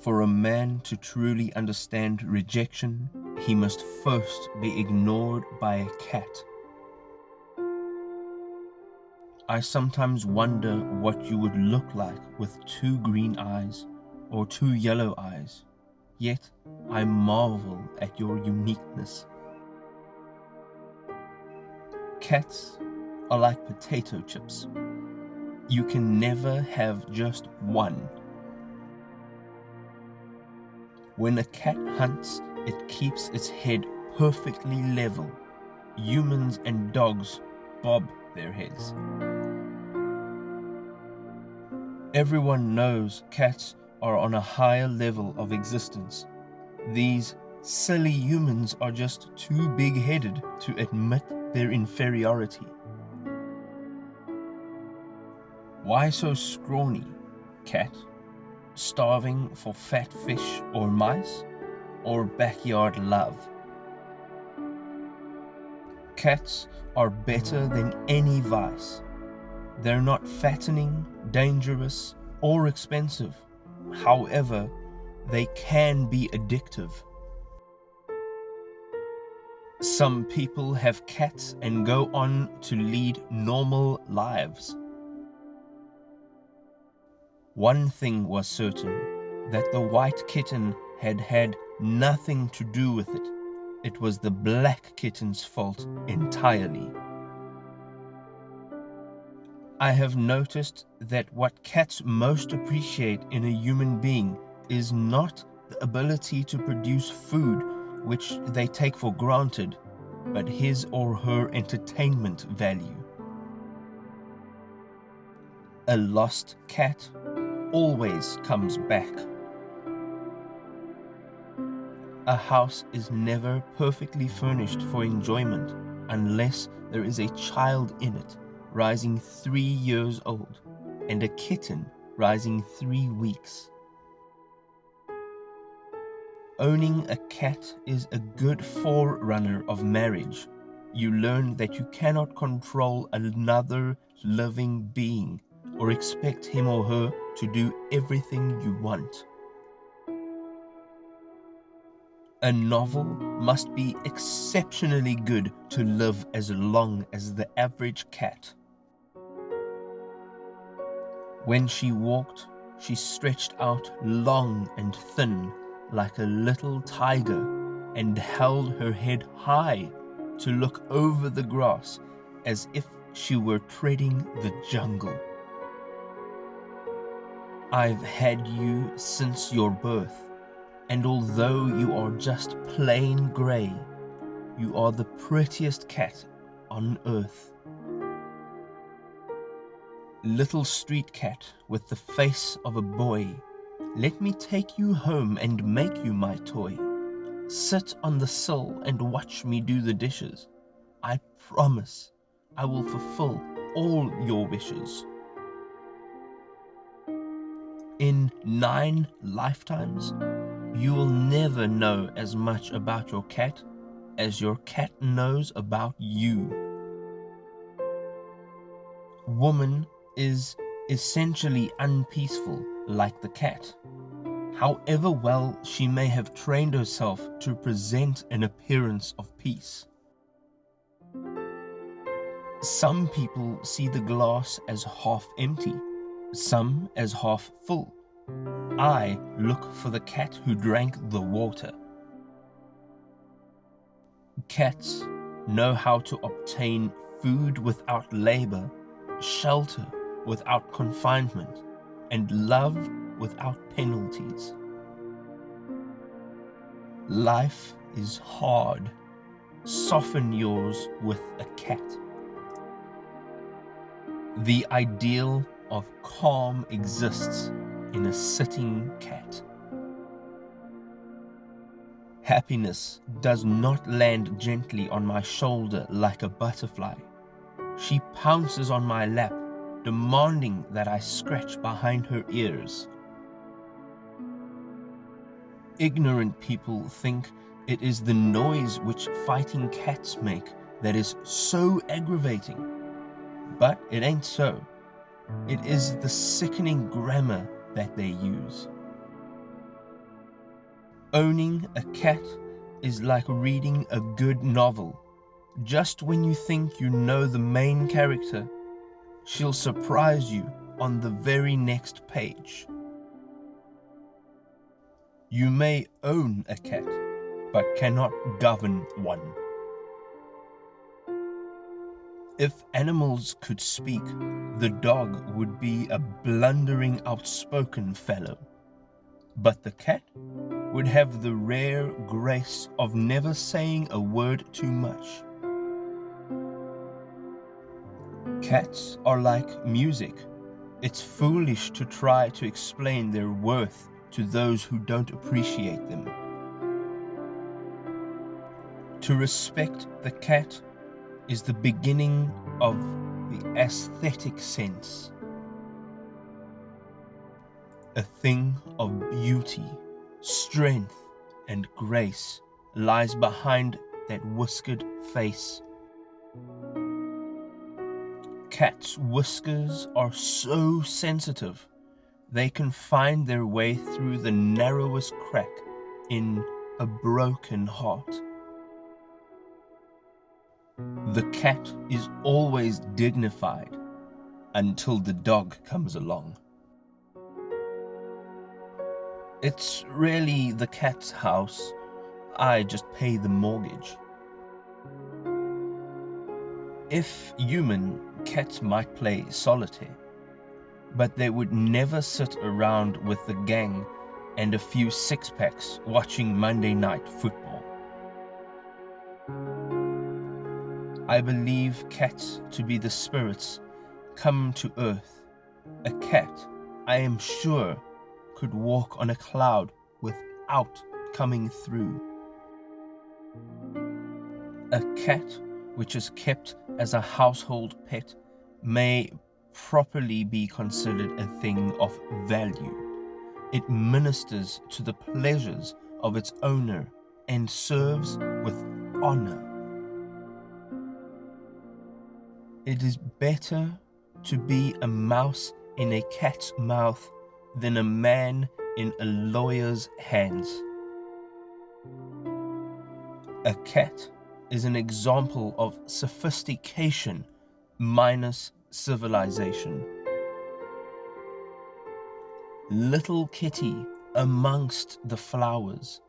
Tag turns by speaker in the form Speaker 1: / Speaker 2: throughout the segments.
Speaker 1: For a man to truly understand rejection, he must first be ignored by a cat. I sometimes wonder what you would look like with 2 green eyes or 2 yellow eyes, yet I marvel at your uniqueness. Cats are like potato chips. You can never have just one. When a cat hunts, it keeps its head perfectly level. Humans and dogs bob their heads. Everyone knows cats are on a higher level of existence. These silly humans are just too big-headed to admit their inferiority. Why so scrawny, cat? Starving for fat fish or mice? Or backyard love? Cats are better than any vice. They're not fattening, dangerous, or expensive. However, they can be addictive. Some people have cats and go on to lead normal lives. One thing was certain, that the white kitten had had nothing to do with it. It was the black kitten's fault entirely. I have noticed that what cats most appreciate in a human being is not the ability to produce food, which they take for granted, but his or her entertainment value. A lost cat always comes back. A house is never perfectly furnished for enjoyment unless there is a child in it rising 3 years old and a kitten rising 3 weeks. Owning a cat is a good forerunner of marriage. You learn that you cannot control another living being or expect him or her to do everything you want. A novel must be exceptionally good to live as long as the average cat. When she walked, she stretched out long and thin like a little tiger and held her head high to look over the grass as if she were treading the jungle. I've had you since your birth, and although you are just plain grey, you are the prettiest cat on earth. Little street cat with the face of a boy, let me take you home and make you my toy. Sit on the sill and watch me do the dishes. I promise I will fulfill all your wishes. In 9 lifetimes, you will never know as much about your cat as your cat knows about you. Woman is essentially unpeaceful like the cat. However well she may have trained herself to present an appearance of peace. Some people see the glass as half empty, some as half full. I look for the cat who drank the water. Cats know how to obtain food without labor, shelter without confinement, and love without penalties. Life is hard. Soften yours with a cat. The ideal of calm exists in a sitting cat. Happiness does not land gently on my shoulder like a butterfly. She pounces on my lap, demanding that I scratch behind her ears. Ignorant people think it is the noise which fighting cats make that is so aggravating. But it ain't so. It is the sickening grammar that they use. Owning a cat is like reading a good novel. Just when you think you know the main character, she'll surprise you on the very next page. You may own a cat, but cannot govern one. If animals could speak, the dog would be a blundering, outspoken fellow. But the cat would have the rare grace of never saying a word too much. Cats are like music. It's foolish to try to explain their worth to those who don't appreciate them. To respect the cat is the beginning of the aesthetic sense. A thing of beauty, strength, and grace lies behind that whisked face. Cats' whiskers are so sensitive, they can find their way through the narrowest crack in a broken heart. The cat is always dignified until the dog comes along. It's really the cat's house. I just pay the mortgage. If human, cats might play solitaire, but they would never sit around with the gang and a few six-packs watching Monday Night Football. I believe cats to be the spirits come to earth. A cat, I am sure, could walk on a cloud without coming through. A cat which is kept as a household pet may properly be considered a thing of value. It ministers to the pleasures of its owner and serves with honor. It is better to be a mouse in a cat's mouth than a man in a lawyer's hands. A cat is an example of sophistication minus civilization. Little kitty amongst the flowers,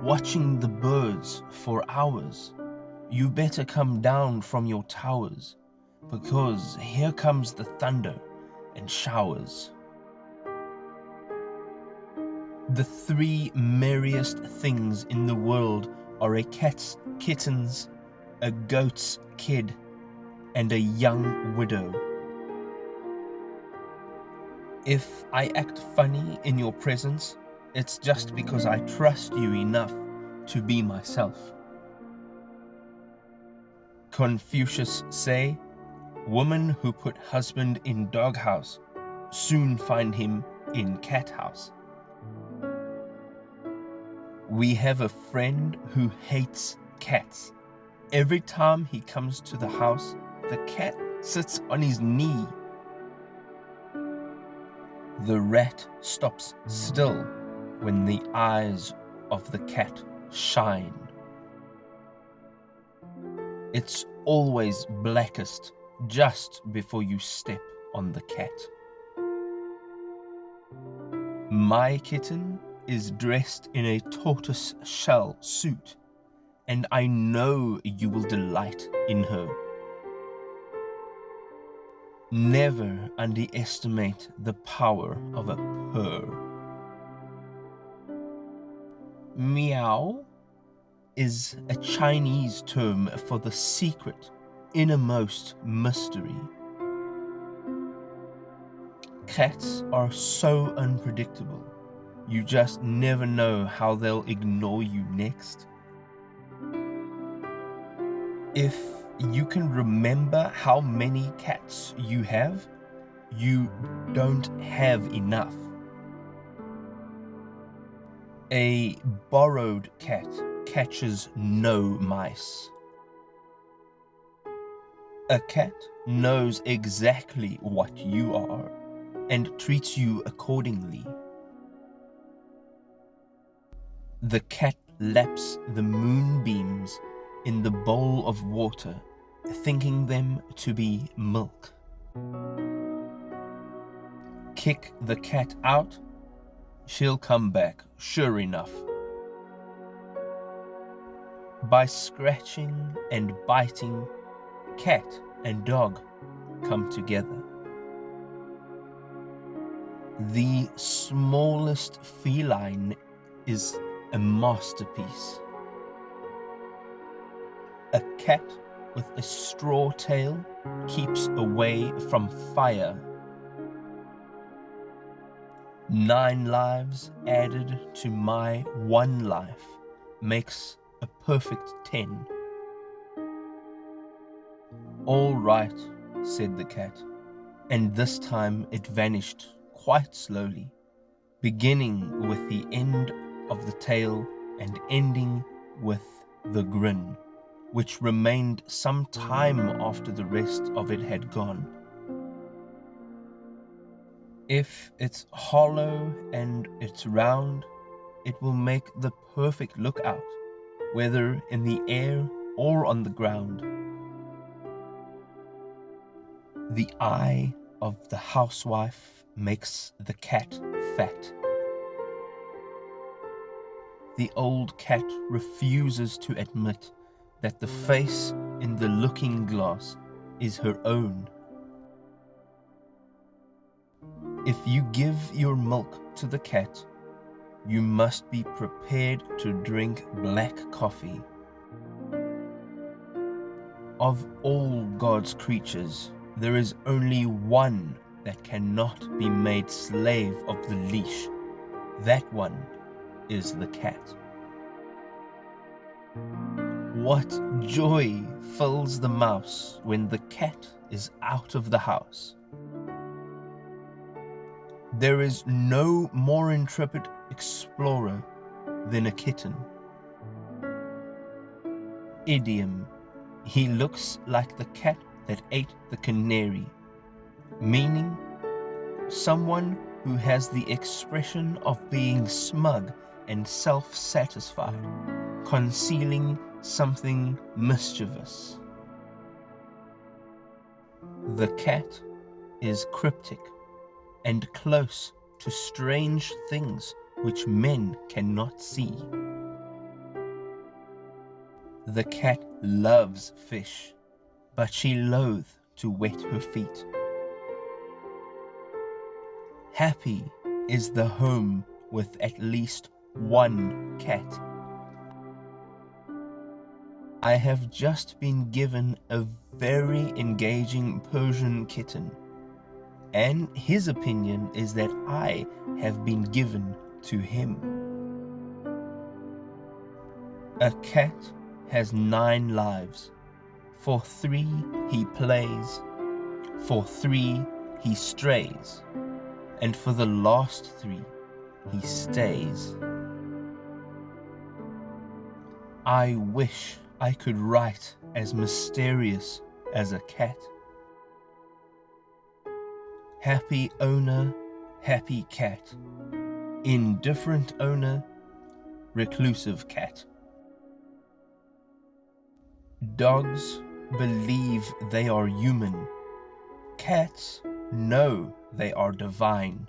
Speaker 1: watching the birds for hours. You better come down from your towers, because here comes the thunder and showers. The three merriest things in the world are a cat's kittens, a goat's kid, and a young widow. If I act funny in your presence, it's just because I trust you enough to be myself. Confucius say, woman who put husband in doghouse, soon find him in cat house. We have a friend who hates cats. Every time he comes to the house, the cat sits on his knee. The rat stops still when the eyes of the cat shine. It's always blackest just before you step on the cat. My kitten is dressed in a tortoise shell suit, and I know you will delight in her. Never underestimate the power of a purr. Meow is a Chinese term for the secret, innermost mystery. Cats are so unpredictable. You just never know how they'll ignore you next. If you can remember how many cats you have, you don't have enough. A borrowed cat catches no mice. A cat knows exactly what you are and treats you accordingly. The cat laps the moonbeams in the bowl of water, thinking them to be milk. Kick the cat out, she'll come back, sure enough. By scratching and biting, cat and dog come together. The smallest feline is a masterpiece. A cat with a straw tail keeps away from fire. 9 lives added to my 1 life makes a perfect 10. All right, said the cat, and this time it vanished quite slowly, beginning with the end of the tail and ending with the grin, which remained some time after the rest of it had gone. If it's hollow and it's round, it will make the perfect lookout, whether in the air or on the ground. The eye of the housewife makes the cat fat. The old cat refuses to admit that the face in the looking glass is her own. If you give your milk to the cat, you must be prepared to drink black coffee. Of all God's creatures, there is only one that cannot be made slave of the leash. That one is the cat. What joy fills the mouse when the cat is out of the house. There is no more intrepid explorer than a kitten. Idiom: he looks like the cat that ate the canary, meaning someone who has the expression of being smug and self-satisfied, concealing something mischievous. The cat is cryptic and close to strange things which men cannot see. The cat loves fish, but she loathes to wet her feet. Happy is the home with at least 1 cat. I have just been given a very engaging Persian kitten, and his opinion is that I have been given to him. A cat has 9 lives. For 3 he plays, for 3 he strays, and for the last 3 he stays. I wish I could write as mysterious as a cat. Happy owner, happy cat. Indifferent owner, reclusive cat. Dogs believe they are human. Cats know they are divine.